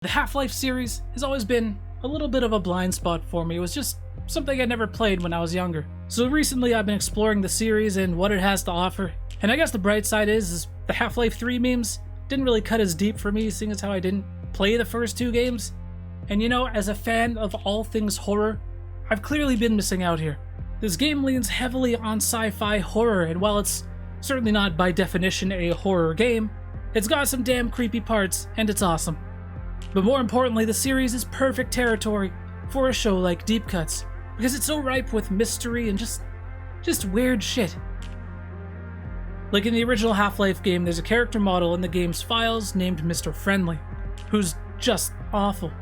The Half-Life series has always been a little bit of a blind spot for me. It was just something I never played when I was younger. So recently I've been exploring the series and what it has to offer. And I guess the bright side is the Half-Life 3 memes didn't really cut as deep for me, seeing as how I didn't play the first two games. And you know, as a fan of all things horror, I've clearly been missing out here. This game leans heavily on sci-fi horror, and while it's certainly not by definition a horror game, it's got some damn creepy parts, and it's awesome. But more importantly, the series is perfect territory for a show like Deep Cuts, because it's so ripe with mystery and just weird shit. Like in the original Half-Life game, there's a character model in the game's files named Mr. Friendly, who's just awful.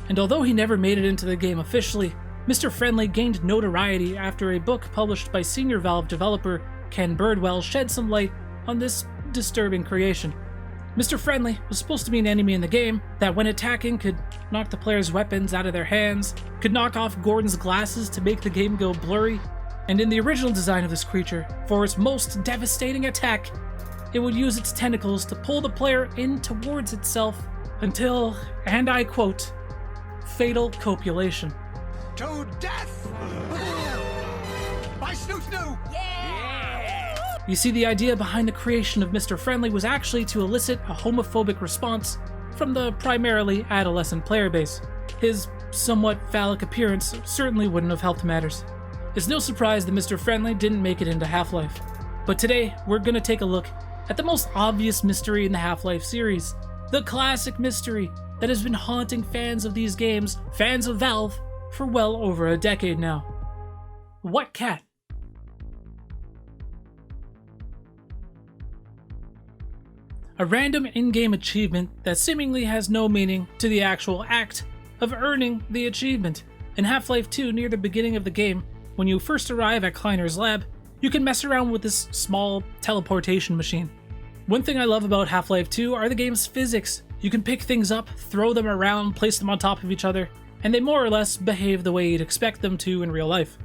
And although he never made it into the game officially, Mr. Friendly gained notoriety after a book published by senior Valve developer Ken Birdwell shed some light on this disturbing creation. Mr. Friendly was supposed to be an enemy in the game that, when attacking, could knock the player's weapons out of their hands, could knock off Gordon's glasses to make the game go blurry, and in the original design of this creature, for its most devastating attack, it would use its tentacles to pull the player in towards itself until, and I quote, fatal copulation. To death! By Snoo Snoo! You see, the idea behind the creation of Mr. Friendly was actually to elicit a homophobic response from the primarily adolescent player base. His somewhat phallic appearance certainly wouldn't have helped matters. It's no surprise that Mr. Friendly didn't make it into Half-Life. But today, we're gonna take a look at the most obvious mystery in the Half-Life series. The classic mystery that has been haunting fans of these games, fans of Valve, for well over a decade now. What cat? A random in-game achievement that seemingly has no meaning to the actual act of earning the achievement. In Half-Life 2, near the beginning of the game, when you first arrive at Kleiner's lab, you can mess around with this small teleportation machine. One thing I love about Half-Life 2 are the game's physics. You can pick things up, throw them around, place them on top of each other, and they more or less behave the way you'd expect them to in real life.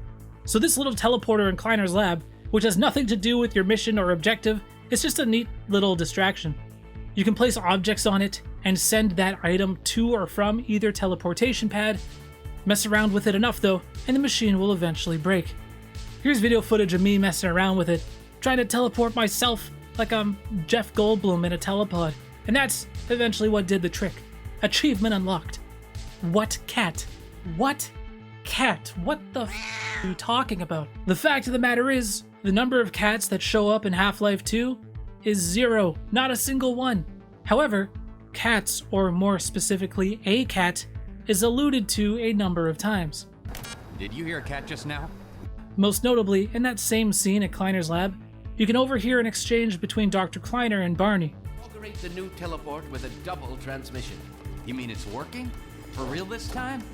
So this little teleporter in Kleiner's lab, which has nothing to do with your mission or objective, it's just a neat little distraction. You can place objects on it and send that item to or from either teleportation pad. Mess around with it enough though, and the machine will eventually break. Here's video footage of me messing around with it, trying to teleport myself like I'm Jeff Goldblum in a telepod. And that's eventually what did the trick. Achievement unlocked. What cat? What cat? What the f are you talking about? The fact of the matter is, the number of cats that show up in Half-Life 2 is 0, not a single one. However, cats, or more specifically a cat, is alluded to a number of times. Did you hear a cat just now? Most notably, in that same scene at Kleiner's lab, you can overhear an exchange between Dr. Kleiner and Barney. Inaugurate the new teleport with a double transmission. You mean it's working? For real this time?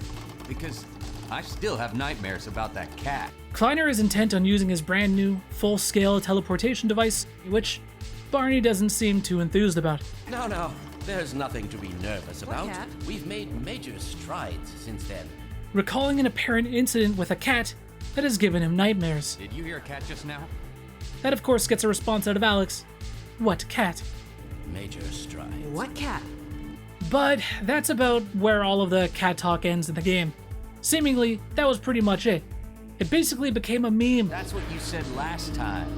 Because I still have nightmares about that cat. Kleiner is intent on using his brand new, full-scale teleportation device, which Barney doesn't seem too enthused about. No, there's nothing to be nervous about. cat? We've made major strides since then. Recalling an apparent incident with a cat that has given him nightmares. Did you hear a cat just now? That of course gets a response out of Alex. What cat? Major strides. What cat? But that's about where all of the cat talk ends in the game. Seemingly, that was pretty much it. It basically became a meme. That's what you said last time.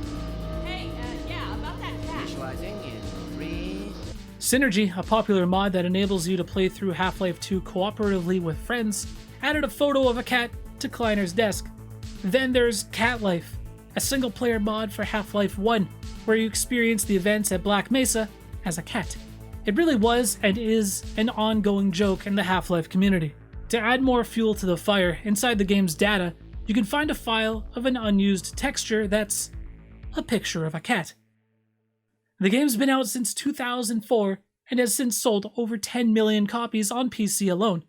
Hey, yeah, about that cat. Visualizing in 3. Synergy, a popular mod that enables you to play through Half-Life 2 cooperatively with friends, added a photo of a cat to Kleiner's desk. Then there's Cat Life, a single-player mod for Half-Life 1, where you experience the events at Black Mesa as a cat. It really was and is an ongoing joke in the Half-Life community. To add more fuel to the fire, inside the game's data, you can find a file of an unused texture that's a picture of a cat. The game's been out since 2004 and has since sold over 10 million copies on PC alone.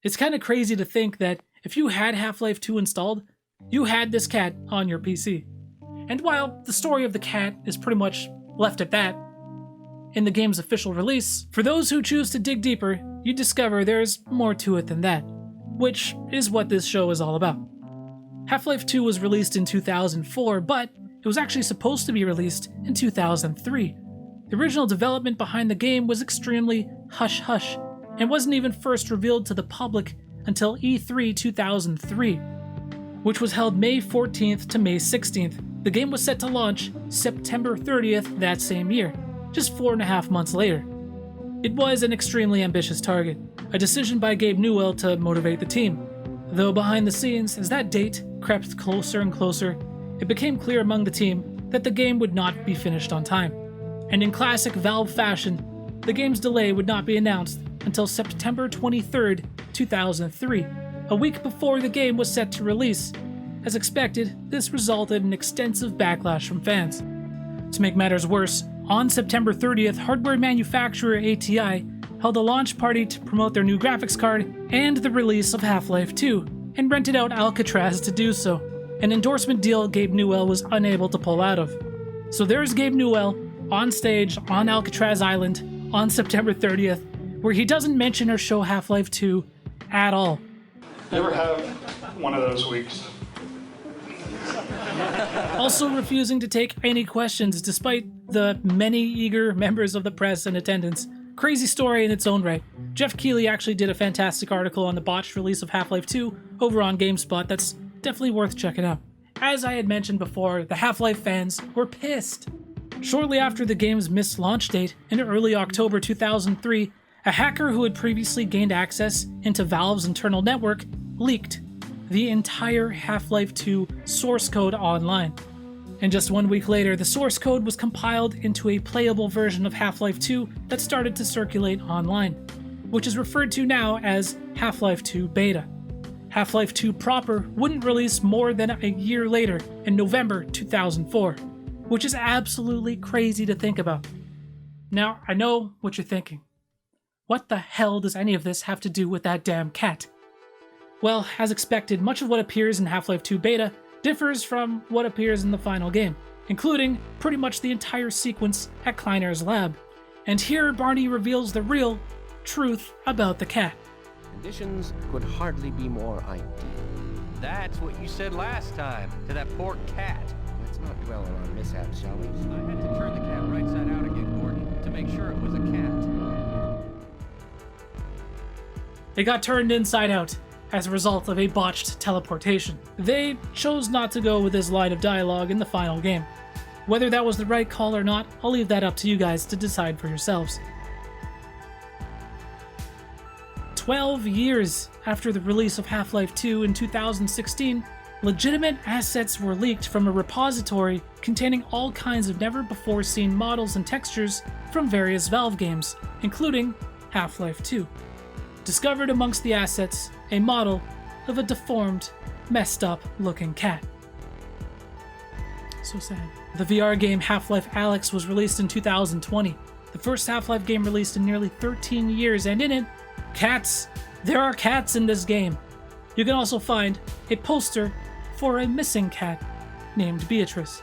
It's kinda crazy to think that if you had Half-Life 2 installed, you had this cat on your PC. And while the story of the cat is pretty much left at that, in the game's official release, for those who choose to dig deeper, you discover there's more to it than that, which is what this show is all about. Half-Life 2 was released in 2004, but it was actually supposed to be released in 2003. The original development behind the game was extremely hush-hush, and wasn't even first revealed to the public until E3 2003, which was held May 14th to May 16th. The game was set to launch September 30th that same year, just 4.5 months later. It was an extremely ambitious target, a decision by Gabe Newell to motivate the team. Though behind the scenes, as that date crept closer and closer, it became clear among the team that the game would not be finished on time. And in classic Valve fashion, the game's delay would not be announced until September 23rd, 2003, a week before the game was set to release. As expected, this resulted in extensive backlash from fans. To make matters worse, on September 30th, hardware manufacturer ATI held a launch party to promote their new graphics card and the release of Half-Life 2, and rented out Alcatraz to do so, an endorsement deal Gabe Newell was unable to pull out of. So there's Gabe Newell on stage on Alcatraz Island on September 30th, where he doesn't mention or show Half-Life 2 at all. You ever have one of those weeks? Also refusing to take any questions despite the many eager members of the press in attendance. Crazy story in its own right. Jeff Keighley actually did a fantastic article on the botched release of Half-Life 2 over on GameSpot that's definitely worth checking out. As I had mentioned before, the Half-Life fans were pissed. Shortly after the game's missed launch date, in early October 2003, a hacker who had previously gained access into Valve's internal network leaked the entire Half-Life 2 source code online. And just 1 week later, the source code was compiled into a playable version of Half-Life 2 that started to circulate online, which is referred to now as Half-Life 2 Beta. Half-Life 2 proper wouldn't release more than a year later, in November 2004, which is absolutely crazy to think about. Now, I know what you're thinking. What the hell does any of this have to do with that damn cat? Well, as expected, much of what appears in Half-Life 2 Beta differs from what appears in the final game, including pretty much the entire sequence at Kleiner's lab. And here Barney reveals the real truth about the cat. Conditions could hardly be more ideal. That's what you said last time to that poor cat. Let's not dwell on our mishaps, shall we? I had to turn the cat right side out again, Gordon, to make sure it was a cat. It got turned inside out as a result of a botched teleportation. They chose not to go with this line of dialogue in the final game. Whether that was the right call or not, I'll leave that up to you guys to decide for yourselves. 12 years after the release of Half-Life 2 in 2016, legitimate assets were leaked from a repository containing all kinds of never-before-seen models and textures from various Valve games, including Half-Life 2. Discovered amongst the assets, a model of a deformed, messed up looking cat. So sad. The VR game Half-Life Alyx was released in 2020, the first Half-Life game released in nearly 13 years, and in it, cats. There are cats in this game. You can also find a poster for a missing cat named Beatrice.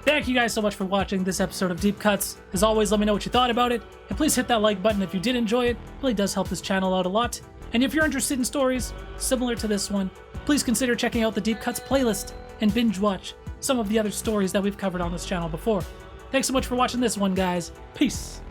Thank you guys so much for watching this episode of Deep Cuts. As always, let me know what you thought about it, and please hit that like button if you did enjoy it. It really does help this channel out a lot. And if you're interested in stories similar to this one, please consider checking out the Deep Cuts playlist and binge watch some of the other stories that we've covered on this channel before. Thanks so much for watching this one, guys. Peace.